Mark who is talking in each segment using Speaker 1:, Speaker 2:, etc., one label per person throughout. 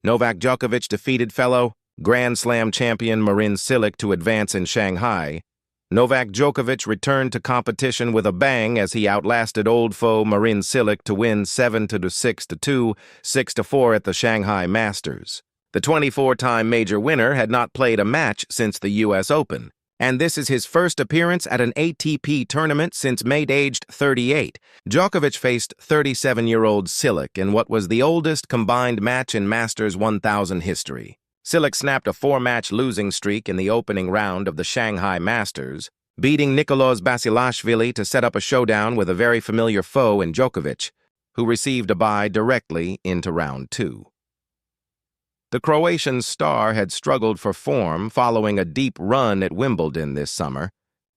Speaker 1: Novak Djokovic defeated fellow Grand Slam champion Marin Cilic to advance in Shanghai. Novak Djokovic returned to competition with a bang as he outlasted old foe Marin Cilic to win 7-6, 6-2, 6-4 at the Shanghai Masters. The 24-time major winner had not played a match since the U.S. Open, and this is his first appearance at an ATP tournament since aged 38. Djokovic faced 37-year-old Cilic in what was the oldest combined match in Masters 1000 history. Cilic snapped a 4-match losing streak in the opening round of the Shanghai Masters, beating Nicolas Basilashvili to set up a showdown with a very familiar foe in Djokovic, who received a bye directly into round 2. The Croatian star had struggled for form following a deep run at Wimbledon this summer,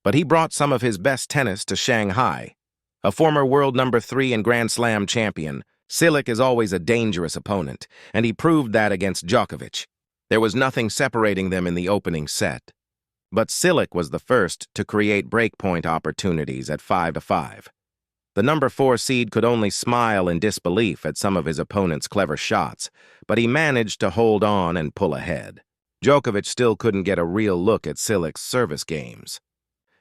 Speaker 1: but he brought some of his best tennis to Shanghai. A former world number 3 and Grand Slam champion, Cilic is always a dangerous opponent, and he proved that against Djokovic. There was nothing separating them in the opening set. But Cilic was the first to create breakpoint opportunities at 5-5. The number 4 seed could only smile in disbelief at some of his opponent's clever shots, but he managed to hold on and pull ahead. Djokovic still couldn't get a real look at Cilic's service games.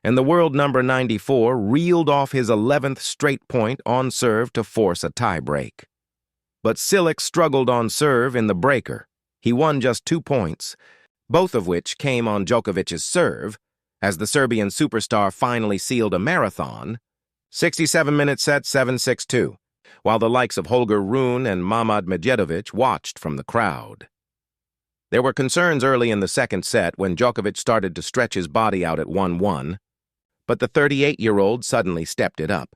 Speaker 1: And the world number 94 reeled off his 11th straight point on serve to force a tie-break. But Cilic struggled on serve in the breaker. He won just 2 points, both of which came on Djokovic's serve, as the Serbian superstar finally sealed a marathon, 67-minute set 7-6-2, while the likes of Holger Rune and Mamad Medjedovic watched from the crowd. There were concerns early in the second set when Djokovic started to stretch his body out at 1-1, but the 38-year-old suddenly stepped it up,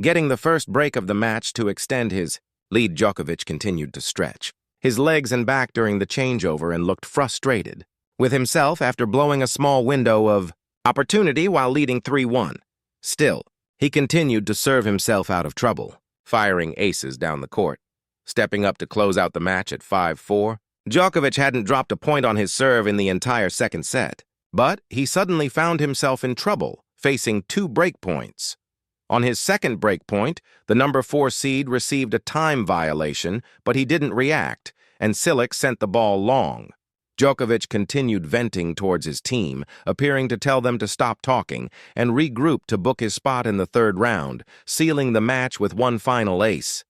Speaker 1: getting the first break of the match to extend his lead. Djokovic continued to stretch his legs and back during the changeover and looked frustrated with himself after blowing a small window of opportunity while leading 3-1. Still, he continued to serve himself out of trouble, firing aces down the court, stepping up to close out the match at 5-4. Djokovic hadn't dropped a point on his serve in the entire second set, but he suddenly found himself in trouble, facing 2 breakpoints. On his second breakpoint, the number 4 seed received a time violation, but he didn't react, and Cilic sent the ball long. Djokovic continued venting towards his team, appearing to tell them to stop talking, and regrouped to book his spot in the third round, sealing the match with one final ace.